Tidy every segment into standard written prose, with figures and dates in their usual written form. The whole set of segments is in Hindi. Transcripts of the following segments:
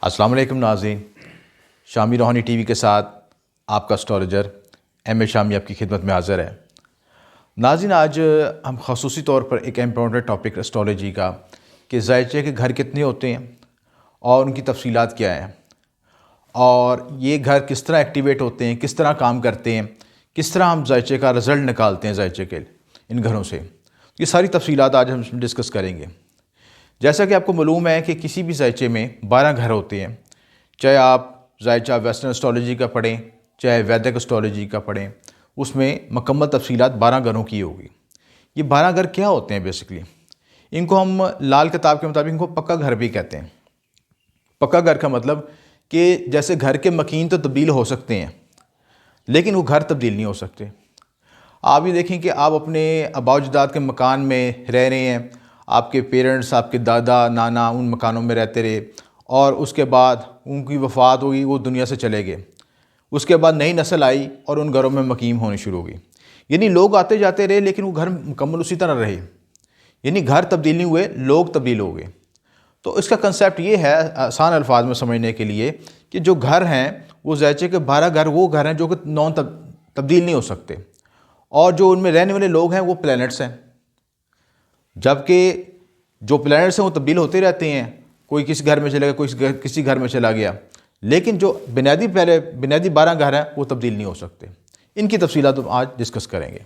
अस्सलाम वालेकुम नाज़रीन, शामी रूहानी टीवी के साथ आपका एस्ट्रोलॉजर एम ए शामी आपकी खिदमत में हाज़िर है। नाज़रीन, आज हम ख़ुसूसी तौर पर एक इम्पोर्टेंट टॉपिक एस्ट्रोलॉजी का कि ज़ायचे के घर कितने होते हैं और उनकी तफसीलात क्या हैं और ये घर किस तरह एक्टिवेट होते हैं, किस तरह काम करते हैं, किस तरह हम ज़ायचे का रिज़ल्ट निकालते हैं ज़ायचे के इन घरों से। ये सारी तफसीलात आज हम इसमें डिस्कस करेंगे। जैसा कि आपको मालूम है कि किसी भी ज़ायचे में 12 घर होते हैं, चाहे आप ज़ायचा वेस्टर्न एस्ट्रोलॉजी का पढ़ें चाहे वैदिक एस्ट्रोलॉजी का पढ़ें, उसमें मुकम्मल तफसीलात 12 घरों की होगी। ये 12 घर क्या होते हैं? बेसिकली इनको हम लाल किताब के मुताबिक इनको पक्का घर भी कहते हैं। पक्का घर का मतलब कि जैसे घर के मकीन तो तब्दील हो सकते हैं लेकिन वो घर तब्दील नहीं हो सकते। आप ये देखें कि आप अपने आबाओ-अजदाद के मकान में रह रहे हैं, आपके पेरेंट्स, आपके दादा नाना उन मकानों में रहते रहे और उसके बाद उनकी वफ़ात हुई, वो दुनिया से चले गए। उसके बाद नई नस्ल आई और उन घरों में मकीम होनी शुरू हो गई। यानी लोग आते जाते रहे लेकिन वो घर मुकम्मल उसी तरह रहे, यानी घर तब्दील नहीं हुए, लोग तब्दील हो गए। तो इसका कंसेप्ट ये है आसान अल्फाज में समझने के लिए कि जो घर हैं वो ज़ायचे के 12 घर वो घर हैं जो कि नॉन तब्दील नहीं हो सकते, और जो उनमें रहने वाले लोग हैं वो प्लैनेट्स हैं। जबकि जो प्लैनेट्स हैं वो तब्दील होते रहते हैं, कोई किसी घर में चला गया, कोई किसी घर में चला गया, लेकिन जो बुनियादी 12 घर हैं वो तब्दील नहीं हो सकते। इनकी तफसीलात तो आज डिस्कस करेंगे।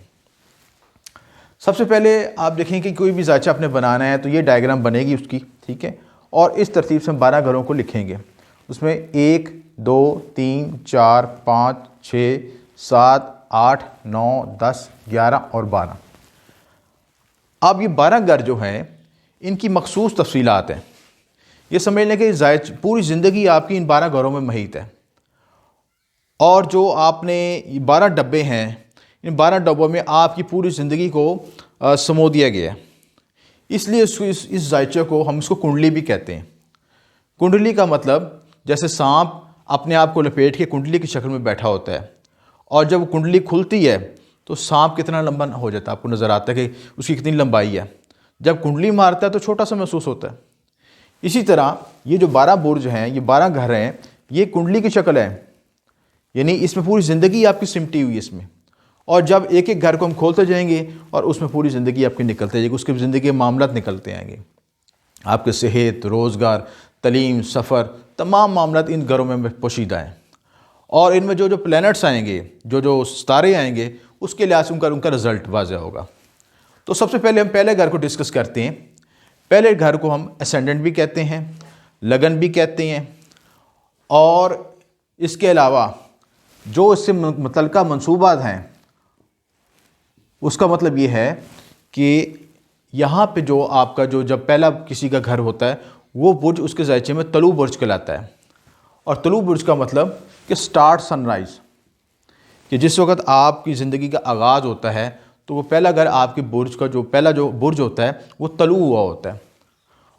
सबसे पहले आप देखें कि कोई भी ज़ायचा आपने बनाना है तो ये डायग्राम बनेगी उसकी, ठीक है, और इस तरतीब से हम 12 घरों को लिखेंगे। उसमें 1 2 3 4 5 6 7 8 9 10 11 और 12। अब ये 12 घर जो हैं इनकी मखसूस तफसीलात हैं। ये समझ लें कि पूरी ज़िंदगी आपकी इन 12 घरों में महीत है, और जो आपने 12 डब्बे हैं, इन 12 डब्बों में आपकी पूरी ज़िंदगी को समो दिया गया है। इसलिए इस ज़ायचे को हम इसको कुंडली भी कहते हैं। कुंडली का मतलब जैसे सांप अपने आप को लपेट के कुंडली की शक्ल में बैठा होता है, और जब कुंडली खुलती है तो सांप कितना लंबा हो जाता है, आपको नज़र आता है कि उसकी कितनी लंबाई है। जब कुंडली मारता है तो छोटा सा महसूस होता है। इसी तरह ये जो 12 बुर्ज हैं, ये 12 घर हैं, ये कुंडली की शक्ल है, यानी इसमें पूरी ज़िंदगी आपकी सिमटी हुई है इसमें। और जब एक एक घर को हम खोलते जाएंगे और उसमें पूरी ज़िंदगी आपकी निकलते जाएगी, उसके ज़िंदगी के मामलात निकलते आएंगे। आपके सेहत, रोज़गार, तलीम, सफ़र, तमाम मामलात इन घरों में पोशीदा हैं। और इनमें जो जो प्लैनेट्स आएंगे, जो जो सितारे आएंगे, उसके लिहाज से उनका रिज़ल्ट वाज़ह होगा। तो सबसे पहले हम पहले घर को डिस्कस करते हैं। पहले घर को हम असेंडेंट भी कहते हैं, लगन भी कहते हैं, और इसके अलावा जो इससे मुतल्लिका मंसूबात हैं उसका मतलब ये है कि यहाँ पे जो आपका जो जब पहला किसी का घर होता है वो बुर्ज उसके ज़ायचे में तलू बुर्ज कहलाता है। और तलू बुर्ज का मतलब कि स्टार्ट सनराइज़, कि जिस वक्त आपकी ज़िंदगी का आगाज़ होता है तो वो पहला घर आपके बुर्ज का जो पहला जो बुर्ज होता है वो तलू हुआ होता है।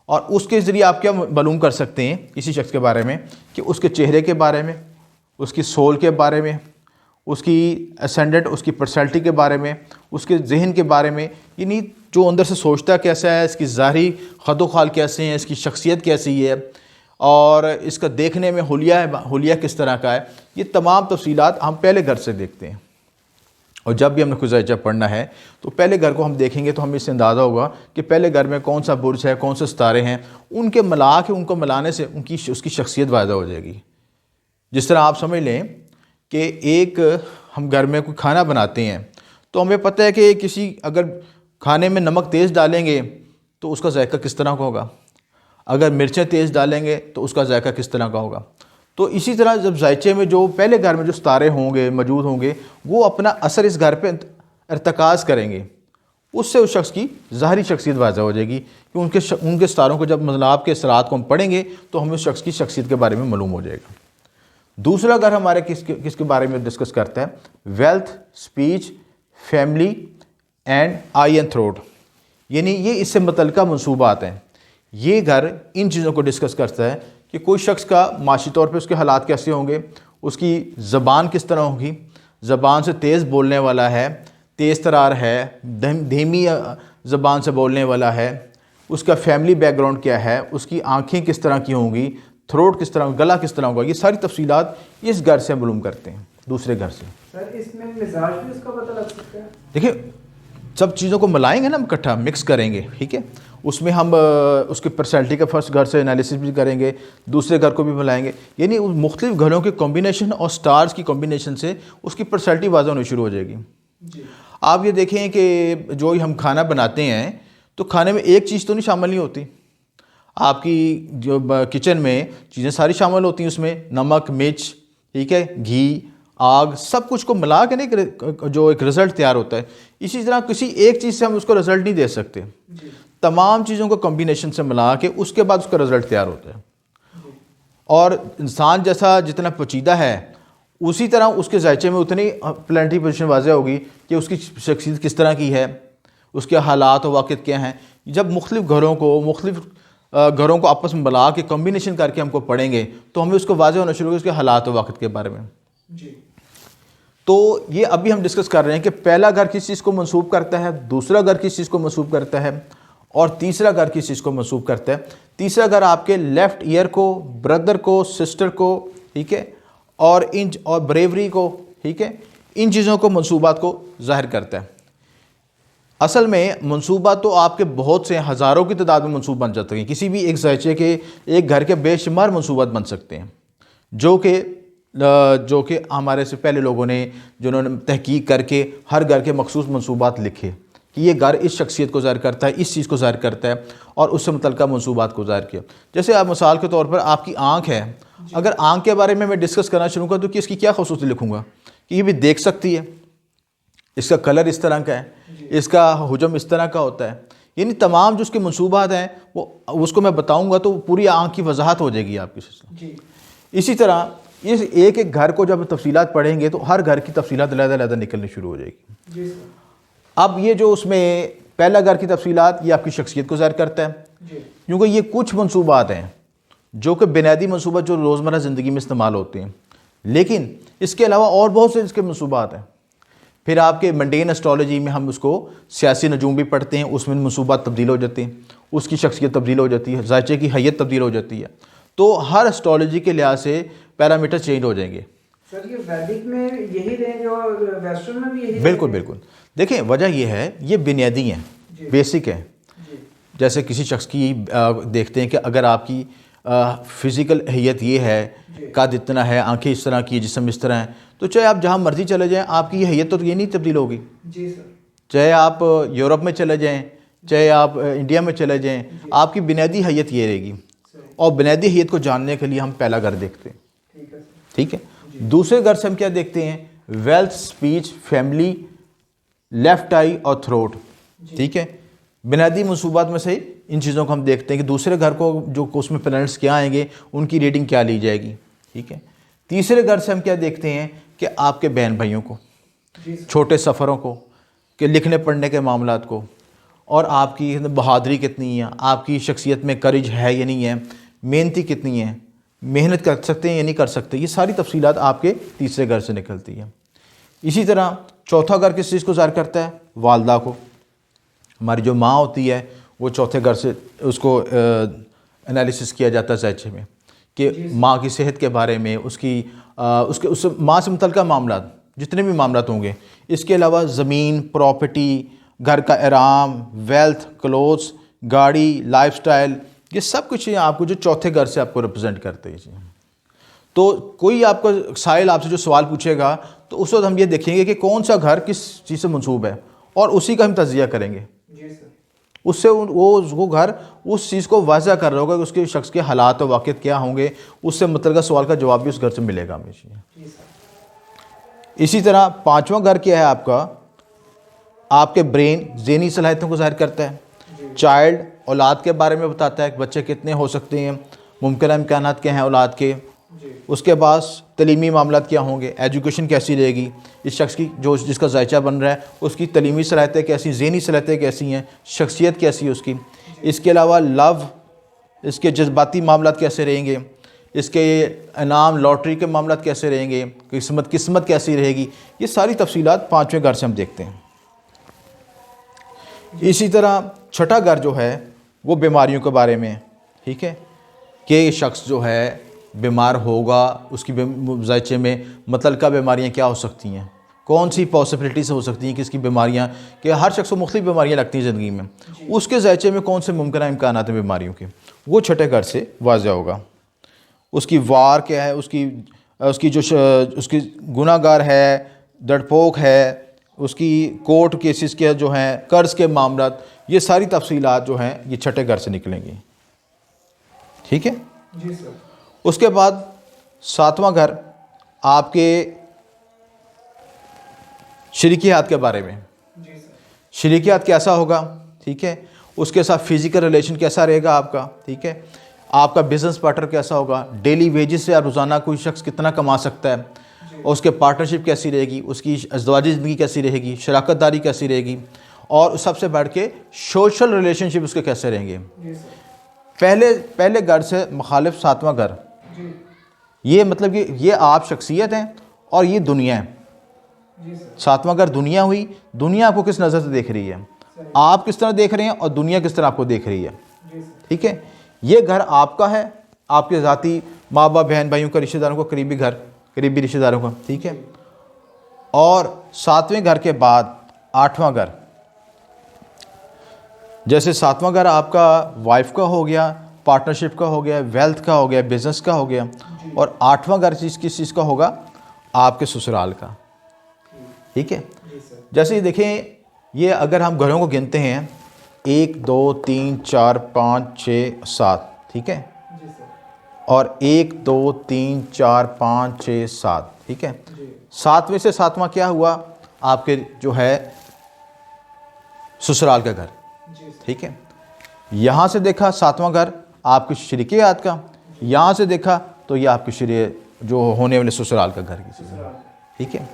और उसके ज़रिए आप क्या मालूम कर सकते हैं किसी शख्स के बारे में, कि उसके चेहरे के बारे में, उसकी सोल के बारे में, उसकी असेंडेंट, उसकी पर्सनैलिटी के बारे में, उसके जहन के बारे में, यानी जो अंदर से सोचता कैसा है, इसकी ज़ाहिरी खदोखाल कैसे हैं, इसकी शख्सियत कैसी है, और इसका देखने में हुलिया किस तरह का है। ये तमाम तफसीलात हम पहले घर से देखते हैं। और जब भी हमने कोई ज़ायचा पढ़ना है तो पहले घर को हम देखेंगे तो हमें इससे अंदाज़ा होगा कि पहले घर में कौन सा बुर्ज है, कौन से सितारे हैं, उनके उनको मिलाने से उसकी शख्सियत वायदा हो जाएगी। जिस तरह आप समझ लें कि एक हम घर में कोई खाना बनाते हैं तो हमें पता है कि अगर खाने में नमक तेज़ डालेंगे तो उसका जायका किस तरह का होगा, अगर मिर्चें तेज़ डालेंगे तो उसका जायका किस तरह का होगा। तो इसी तरह जब ज़ायचे में जो पहले घर में जो सितारे होंगे, मौजूद होंगे, वो अपना असर इस घर पे इर्तकाज़ करेंगे, उससे उस शख्स की ज़ाहरी शख्सियत वाज़ह हो जाएगी कि उनके सितारों को जब मतलब आपके असरात को हम पढ़ेंगे तो हमें उस शख्स की शख्सियत के बारे में मालूम हो जाएगा। दूसरा घर हमारे किसके बारे में डिस्कस करता है? Wealth, speech, family and I and throat, यानी ये इससे मुतल्लिका मंसूबात हैं। ये घर इन चीज़ों को डिस्कस करता है कि कोई शख्स का माशी तौर पे उसके हालात कैसे होंगे, उसकी ज़बान किस तरह होगी, ज़बान से तेज़ बोलने वाला है, तेज़ तरार है, धीमी ज़बान से बोलने वाला है, उसका फैमिली बैकग्राउंड क्या है, उसकी आंखें किस तरह की होंगी, थ्रोट किस तरह, गला किस तरह होगा, ये सारी तफसीलात इस घर से मालूम करते हैं, दूसरे घर से। सर इसमें मिजाज भी उसका पता लग सकता है? देखिए, सब चीज़ों को मिलाएंगे ना, हम इकट्ठा मिक्स करेंगे, ठीक है। उसमें हम उसकी पर्सनैलिटी का फर्स्ट घर से एनालिसिस भी करेंगे, दूसरे घर को भी मिलाएंगे, यानी उस मुख्तलिफ घरों के कॉम्बिनेशन और स्टार्स की कॉम्बिनेशन से उसकी पर्सनैलिटी वाज़ह होनी शुरू हो जाएगी जी। आप ये देखें कि जो हम खाना बनाते हैं तो खाने में एक चीज़ तो नहीं शामिल नहीं होती, आपकी जो किचन में चीज़ें सारी शामिल होती हैं, उसमें नमक, मिर्च, ठीक है, घी, आग, सब कुछ को मिला के नहीं जो एक रिज़ल्ट तैयार होता है। इसी तरह किसी एक चीज़ से हम उसको रिज़ल्ट नहीं दे सकते, तमाम चीज़ों को कॉम्बिनेशन से मिला के उसके बाद उसका रिज़ल्ट तैयार होता है। और इंसान जैसा जितना पचीदा है उसी तरह उसके जायचे में उतनी प्लानिटरी पोजीशन वाज़ह होगी कि उसकी शख्सियत किस तरह की है, उसके हालात और वाक़ित क्या हैं। जब मुख्तलिफ घरों को आपस में मिला के कॉम्बिनेशन करके हमको पढ़ेंगे तो हमें उसको वाज़ह होना शुरू होगा उसके हालात और वाक़ित के बारे में जी। तो ये अभी हम डिस्कस कर रहे हैं कि पहला घर किस चीज़ को मंसूब करता है, दूसरा घर किस चीज़ को मंसूब करता है और तीसरा घर किस चीज़ को मंसूब करता है। तीसरा घर आपके लेफ़्ट ईयर को, ब्रदर को, सिस्टर को, ठीक है, और ब्रेवरी को, ठीक है, इन चीज़ों को मंसूबात को ज़ाहिर करता है। असल में मंसूबात तो आपके बहुत से हज़ारों की तादाद में मंसूब बन जाते हैं, किसी भी एक ज़ायचे के एक घर के बेशुमार मंसूबात बन सकते हैं, जो कि हमारे से पहले लोगों ने जिन्होंने तहकीक करके हर घर के मखसूस मंसूबात लिखे कि ये घर इस शख्सियत को ज़ाहिर करता है, इस चीज़ को ज़ाहिर करता है, और उससे मुतल्लिक़ा मंसूबात को ज़ाहिर किया। जैसे आप मिसाल के तौर पर आपकी आँख है, अगर आँख के बारे में मैं डिस्कस करना शुरू करूँ तो कि इसकी क्या ख़ुसूसी लिखूँगा कि ये भी देख सकती है, इसका कलर इस तरह का है, इसका हुजम इस तरह का होता है, यानी तमाम जो उसके मंसूबात हैं वो उसको मैं बताऊँगा तो पूरी आँख की वजाहत हो जाएगी आपकी सिस्टम। इसी तरह इस एक एक घर को जब तफसीलात पढ़ेंगे तो हर घर की तफसीलात अलग-अलग निकलनी शुरू हो जाएगी। अब ये जो उसमें पहला घर की तफसीलात ये आपकी शख्सियत को ज़ाहिर करता है, क्योंकि ये कुछ मंसूबात हैं जो कि बुनियादी मंसूबात जो रोज़मर्रा ज़िंदगी में इस्तेमाल होते हैं, लेकिन इसके अलावा और बहुत से इसके मंसूबात हैं। फिर आपके मंडेन एस्ट्रोलॉजी में हम उसको सियासी नजूम भी पढ़ते हैं, उसमें मंसूबात तब्दील हो जाते हैं, उसकी शख्सियत तब्दील हो जाती है, ज़ायचे की हैयत तब्दील हो जाती है। तो हर एस्ट्रोलॉजी के लिहाज से पैरामीटर चेंज हो जाएंगे। सर ये वैदिक में यही रेंज और वेस्टर्न में भी यही? बिल्कुल बिल्कुल। देखें, वजह यह है, ये बुनियादी हैं, बेसिक है। जैसे किसी शख्स की देखते हैं कि अगर आपकी फ़िज़िकल हैयत ये है, कद इतना है, आंखें इस तरह की, जिस्म इस तरह है, तो चाहे आप जहाँ मर्जी चले जाएं आपकी ये हैयत तो ये नहीं तब्दील होगी जी सर। चाहे आप यूरोप में चले जाएं, चाहे आप इंडिया में चले जाएं, आपकी बुनियादी हैयत ये रहेगी। और बुनियादी हैयत को जानने के लिए हम पहला घर देखते हैं, ठीक है। दूसरे घर से हम क्या देखते हैं? वेल्थ, स्पीच, फैमिली, लेफ्ट आई और थ्रोट, ठीक है। बुनियादी मंसूबात में से इन चीज़ों को हम देखते हैं कि दूसरे घर को जो उसमें प्लैनेट्स क्या आएंगे, उनकी रीडिंग क्या ली जाएगी, ठीक है। तीसरे घर से हम क्या देखते हैं कि आपके बहन भाइयों को, छोटे सफ़रों को, कि लिखने पढ़ने के मामलात को, और आपकी बहादुरी कितनी है, आपकी शख्सियत में करेज है या नहीं है, मेहनती कितनी है, मेहनत कर सकते हैं या नहीं कर सकते, ये सारी तफसीलात आपके तीसरे घर से निकलती है। इसी तरह चौथा घर किस चीज़ को ज़ाहिर करता है? वालदा को। हमारी जो माँ होती है वो चौथे घर से उसको एनालिसिस किया जाता है ज़ायचे में कि माँ की सेहत के बारे में, उसके उस माँ से मुतल्लिक़ा मामलात जितने भी मामलात होंगे। इसके अलावा ज़मीन, प्रॉपर्टी, घर का आराम, वेल्थ, क्लोथ्स, गाड़ी, लाइफस्टाइल, ये सब कुछ आपको जो चौथे घर से आपको रिप्रेजेंट करते हैं। तो कोई आपको साहिल आपसे जो सवाल पूछेगा तो उस वक्त हम ये देखेंगे कि कौन सा घर किस चीज़ से मंसूब है और उसी का हम तज़किया करेंगे। उससे वो घर उस चीज़ को वाज़ह कर रहा होगा कि उसके शख्स के हालात और वाक़िअत क्या होंगे, उससे मुतल्लिक़ा सवाल का जवाब भी उस घर से मिलेगा हमेशा। इसी तरह पाँचवां घर क्या है आपका? आपके ब्रेन, ज़हनी सलाहियतों को ज़ाहिर करता है। चाइल्ड, औलाद के बारे में बताता है कि बच्चे कितने हो सकते हैं, मुमकिन इम्कानात क्या हैं औलाद के। उसके पास तलीमी मामलात क्या होंगे, एजुकेशन कैसी रहेगी, इस शख्स की जिसका ज़ायचा बन रहा है उसकी तलीमी सलाहियतें कैसी, ज़हनी सलाहियतें कैसी हैं, शख्सियत कैसी है उसकी। इसके अलावा लव, इसके जज्बाती मामलात कैसे रहेंगे, इसके इनाम लॉटरी के मामलात कैसे रहेंगे, किस्मत कैसी रहेगी, ये सारी तफसीलात पाँचवें घर से हम देखते हैं। इसी तरह छठा घर जो है वो बीमारियों के बारे में, ठीक है, कि शख्स जो है बीमार होगा, उसकी ज़ायचे में मुतल्लिका बीमारियां क्या हो सकती हैं, कौन सी पॉसिबिलिटीज़ हो सकती हैं कि इसकी बीमारियां, कि हर शख्स को मुख्तलिफ बीमारियां लगती हैं ज़िंदगी में, उसके ज़ायचे में कौन से मुमकिन इम्कान हैं बीमारियों के, वो छठे घर से वाज़ह होगा। उसकी वार क्या है, उसकी जो उसकी गुनाहगार है, डरपोक है, उसकी कोर्ट केसेस के जो हैं, कर्ज़ के मामलात, ये सारी तफसीलात जो हैं ये छठे घर से निकलेंगी, ठीक है जी सर। उसके बाद सातवां घर आपके शरीकियात के बारे में, जी सर। शरीकियात कैसा होगा, ठीक है, उसके साथ फिज़िकल रिलेशन कैसा रहेगा आपका, ठीक है, आपका बिज़नेस पार्टनर कैसा होगा, डेली वेजेस से रोज़ाना कोई शख्स कितना कमा सकता है, और उसके पार्टनरशिप कैसी रहेगी, उसकी अज़वाजी ज़िंदगी कैसी रहेगी, शराकत दारी कैसी रहेगी, और सबसे बढ़ के सोशल रिलेशनशिप उसके कैसे रहेंगे। जी सर। पहले घर से मुखालिफ सातवां घर, जी ये मतलब कि ये आप शख्सियत हैं और ये दुनिया है। जी सर। सातवां घर दुनिया हुई, दुनिया आपको किस नज़र से देख रही है, आप किस तरह देख रहे हैं और दुनिया किस तरह आपको देख रही है, जी सर। ठीक है। ये घर आपका है, आपके ज़ाती माँ बाप बहन भाइयों का, रिश्तेदारों का, करीबी घर, करीबी रिश्तेदारों का, ठीक है। और सातवें घर के बाद आठवां घर, जैसे सातवां घर आपका वाइफ का हो गया, पार्टनरशिप का हो गया, वेल्थ का हो गया, बिजनेस का हो गया, और आठवां घर किस चीज़ का होगा, आपके ससुराल का, ठीक है। जी सर। जैसे ये देखें, ये अगर हम घरों को गिनते हैं 1 2 3 4 5 6 7, ठीक है, जी सर। और 1 2 3 4 5 6 7, ठीक है। जी सातवें से सातवां क्या हुआ, आपके जो है ससुराल का घर, जी सर। ठीक है। यहाँ से देखा सातवां घर आपके शरीकियात का, यहाँ से देखा तो ये आपके जो होने वाले ससुराल का घर किसी का, ठीक है।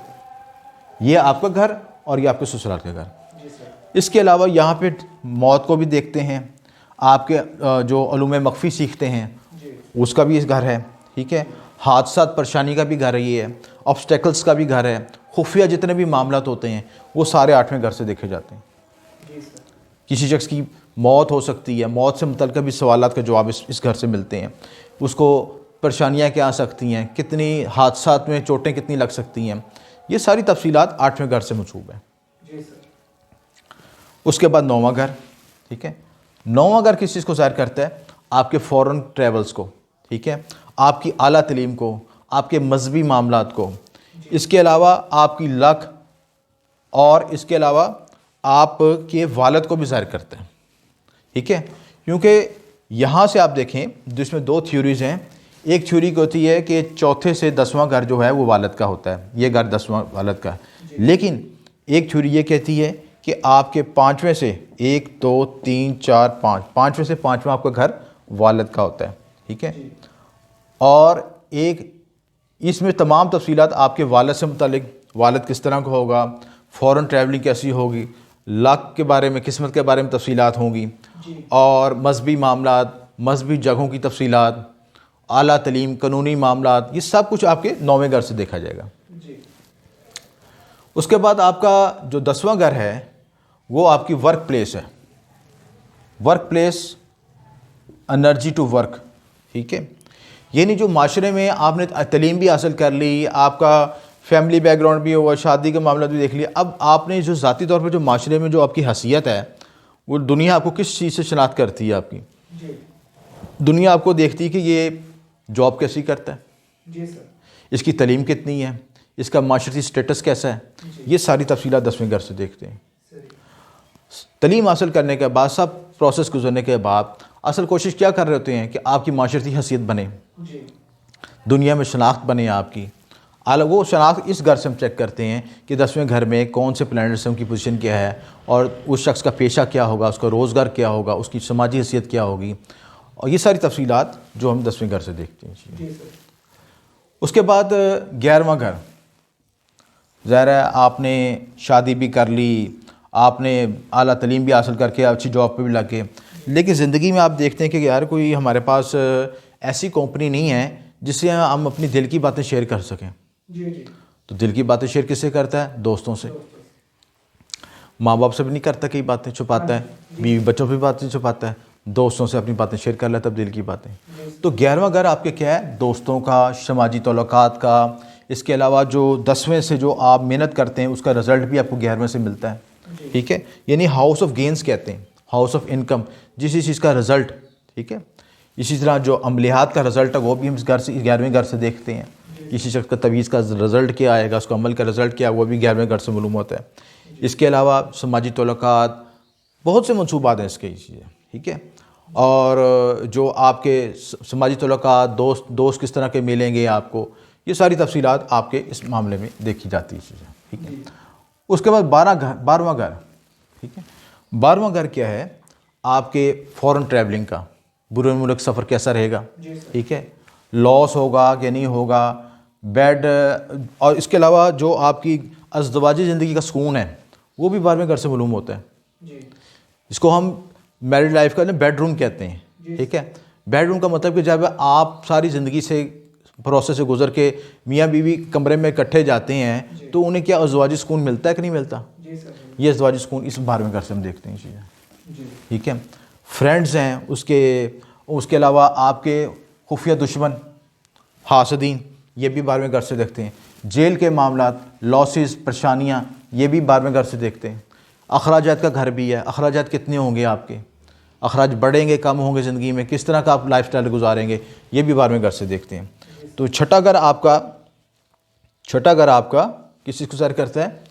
ये आपका घर और ये आपके ससुराल का घर। जी सर। इसके अलावा यहाँ पे मौत को भी देखते हैं, आपके जो उलूम मख्फी सीखते हैं जी उसका भी इस घर है, ठीक है। हादसात परेशानी का भी घर ये है, ऑब्स्टेकल्स का भी घर है, खुफिया जितने भी मामलात होते हैं वो सारे आठवें घर से देखे जाते हैं। जी सर। किसी शख्स की मौत हो सकती है, मौत से मुतल्लिक़ भी सवालात का जवाब इस घर से मिलते हैं। उसको परेशानियाँ क्या आ सकती हैं, कितनी हादसात में चोटें कितनी लग सकती हैं, ये सारी तफसीलात आठवें घर से मंसूब है। जी सर। उसके बाद नौवां घर, ठीक है। नौवां घर किस चीज़ को ज़ाहिर करता है, आपके फ़ॉरेन ट्रेवल्स को, ठीक है, आपकी आला तलीम को, आपके मजहबी मामलात को, इसके अलावा आपकी लक, और इसके अलावा आपके वालद को भी ज़ाहिर करता है, ठीक है। क्योंकि यहाँ से आप देखें, जिसमें दो थ्योरीज़ हैं। एक थ्योरी की होती है कि चौथे से 10वां घर जो है वो वालद का होता है, ये घर 10वां वालद का है। लेकिन एक थ्योरी ये कहती है कि आपके पाँचवें से 1 2 3 4 5, पाँचवें से पाँचवां आपका घर वालद का होता है, ठीक है। और एक इसमें तमाम तफसीलात आपके वालद से मुतालिक, वालद किस तरह का होगा, फ़ॉरेन ट्रैवलिंग कैसी होगी, लक के बारे में, किस्मत के बारे में तफसीलात होंगी, और मजहबी मामलात, मजहबी जगहों की तफसीलात, आला तलीम, कानूनी मामलात, ये सब कुछ आपके नौवें घर से देखा जाएगा। जी उसके बाद आपका जो 10वां घर है वो आपकी वर्क प्लेस है, work place, energy to work, ठीक है। यानी जो माशरे में आपने तलीम भी हासिल कर ली, आपका फैमिली बैकग्राउंड भी हुआ, शादी का मामला भी देख लिया, अब आपने जो ज़ाती तौर पर जो माशरे में जो आपकी हैसियत है, वो दुनिया आपको किस चीज़ से शनाख्त करती है आपकी, जी दुनिया आपको देखती है कि ये जॉब कैसी करता है, जी सर। इसकी तलीम कितनी है, इसका माशरती स्टेटस कैसा है, ये सारी तफसीलात 10वें घर से देखते हैं। तलीम हासिल करने के बाद, सब प्रोसेस गुजरने के बाद, असल कोशिश क्या कर रहे होते हैं कि आपकी माशरती हैसियत बने, जी दुनिया में शनाख्त बने आपकी। अलग वो शनाख्त इस घर से हम चेक करते हैं कि 10वें घर में कौन से प्लैनेट्स की पोजीशन क्या है, और उस शख्स का पेशा क्या होगा, उसका रोज़गार क्या होगा, उसकी समाजी हैसियत क्या होगी, और ये सारी तफसीलात जो हम 10वें घर से देखते हैं। जी सर। उसके बाद 11वां घर, ज़ाहिर है आपने शादी भी कर ली, आपने आला तलीम भी हासिल करके अच्छी जॉब पे भी लग गए, लेकिन ज़िंदगी में आप देखते हैं कि यार कोई हमारे पास ऐसी कंपनी नहीं है जिससे हम अपनी दिल की बातें शेयर कर सकें। जी जी। तो दिल की बातें शेयर किससे करता है, दोस्तों से। माँ बाप से भी नहीं करता, कई बातें छुपाता है, बीवी बच्चों से भी बातें छुपाता है, दोस्तों से अपनी बातें शेयर कर लेता है, दिल की बातें। तो 11वां घर आपके क्या है? दोस्तों का, समाजी ताल्लुकात का। इसके अलावा जो 10वें से जो आप मेहनत करते हैं उसका रिज़ल्ट भी आपको 11वें से मिलता है, ठीक है। यानी हाउस ऑफ गेंस कहते हैं, हाउस ऑफ इनकम, जिस चीज़ का रिज़ल्ट, ठीक है। इसी तरह जो अमलियात का रिज़ल्ट है वो भी हम इस घर से, 11वें घर से देखते हैं। किसी शख्स का तवीज़ का रिज़ल्ट क्या आएगा, उसका अमल का रिज़ल्ट क्या है, वो भी 11वें घर से मालूम होता है। इसके अलावा समाजी ताल्लुकात, बहुत से मंसूबात हैं इसके चीज़ें, ठीक है। और जो आपके समाजी ताल्लुकात, दोस्त किस तरह के मिलेंगे आपको, ये सारी तफसीलात आपके इस मामले में देखी जाती है चीज़ें, ठीक है। उसके बाद 12वां घर, ठीक है। 12वां घर क्या है? आपके फ़ॉरेन ट्रैवलिंग का, बुरे मुल्क सफ़र कैसा रहेगा, ठीक है, लॉस होगा कि नहीं होगा, बेड, और इसके अलावा जो आपकी अज़दवाजी ज़िंदगी का सुकून है वो भी 12वें घर से मालूम होता है। इसको हम मैरिड लाइफ का ना बेडरूम कहते हैं, ठीक है। बेडरूम का मतलब कि जब आप सारी ज़िंदगी से प्रोसेस से गुजर के मियाँ बीवी कमरे में इकट्ठे जाते हैं तो उन्हें क्या अज़दवाजी सुकून मिलता है कि नहीं मिलता? ये अज़दवाजी सुकून इस 12वें घर से हम देखते हैं चीज़ें, ठीक है। फ्रेंड्स हैं, उसके अलावा आपके खुफिया दुश्मन, हासदीन, ये भी 12वें घर से देखते हैं। जेल के मामलात, लॉसेस, परेशानियाँ, ये भी 12वें घर से देखते हैं। अखराजात का घर भी है, अखराजात कितने होंगे आपके, अखराज बढ़ेंगे कम होंगे ज़िंदगी में, किस तरह का आप लाइफस्टाइल गुजारेंगे, ये भी 12वें घर से देखते हैं। तो छठा घर आपका किस चीज़ को ज़ाहिर करता है?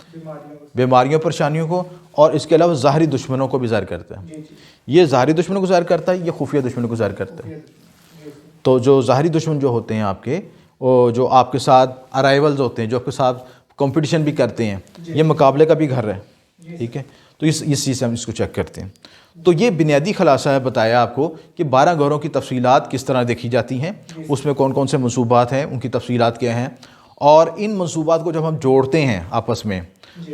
बीमारियों परेशानियों को, और इसके अलावा ज़ाहरी दुश्मनों को भी ज़ाहिर करता है। ये ज़ाहरी दुश्मनों को ज़ाहिर करता है, ये खुफिया दुश्मनों को ज़ाहिर करता है। तो जो ज़ाहरी दुश्मन जो होते हैं आपके, वो जो आपके साथ अराइवल्स होते हैं, जो आपके साथ कंपटीशन भी करते हैं, ये मुकाबले का भी घर है, ठीक है। तो इस चीज़ से हम इसको चेक करते हैं। तो ये बुनियादी खुलासा है बताया आपको कि 12 घरों की तफसीलात किस तरह देखी जाती हैं, उसमें कौन कौन से मंसूबात हैं, उनकी तफसीलात क्या हैं, और इन मंसूबात को जब हम जोड़ते हैं आपस में,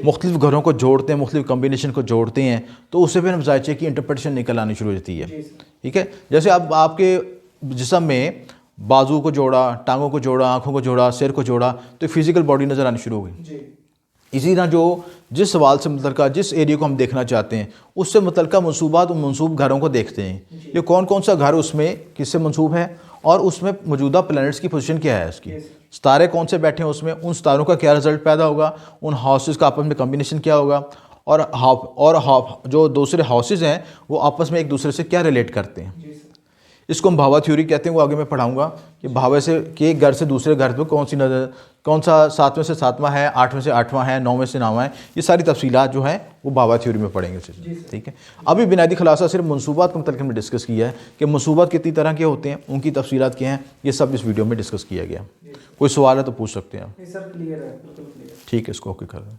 मुख्तलिफ घरों को जोड़ते हैं, मुख्तलिफ कम्बिनेशन को जोड़ते हैं, तो उससे फिर हम जायचे की इंटरप्रिटेशन निकल आनी शुरू हो जाती है, ठीक है। जैसे अब आपके जिस्म में बाजू को जोड़ा, टांगों को जोड़ा, आँखों को जोड़ा, सिर को जोड़ा, तो फिज़िकल बॉडी नज़र आनी शुरू हो गई। इसी तरह जिस सवाल से मुतल्लिका, जिस एरिया को हम देखना चाहते हैं, उससे मुतल्लिका मंसूबात और मंसूब घरों को देखते हैं, ये कौन कौन सा घर उसमें किससे मंसूब है, और उसमें मौजूदा प्लैनेट्स की पोजीशन क्या है, उसकी सितारे कौन से बैठे हैं उसमें, उन सितारों का क्या रिजल्ट पैदा होगा, उन हाउसेस का आपस में कम्बिनेशन क्या होगा, और जो दूसरे हाउसेस हैं वो आपस में एक दूसरे से क्या रिलेट करते हैं। इसको हम भावा थ्योरी कहते हैं, वो आगे मैं पढ़ाऊंगा कि भावे से कि एक घर से दूसरे घर पे कौन सा 7वें से 7वां है, 8वें से 8वां है, 9वें से 9वां है, ये सारी तफसीलात जो हैं वो भावा थ्योरी में पढ़ेंगे, ठीक है। अभी बुनियादी खुलासा सिर्फ मंसूबात के मतलब हमने डिस्कस किया है कि मंसूबात कितनी तरह के होते हैं, उनकी तफसीलात क्या हैं, ये सब इस वीडियो में डिस्कस किया गया। कोई सवाल है तो पूछ सकते हैं आप, सर क्लियर है, बिल्कुल क्लियर। ठीक है, इसको ओके कर दें।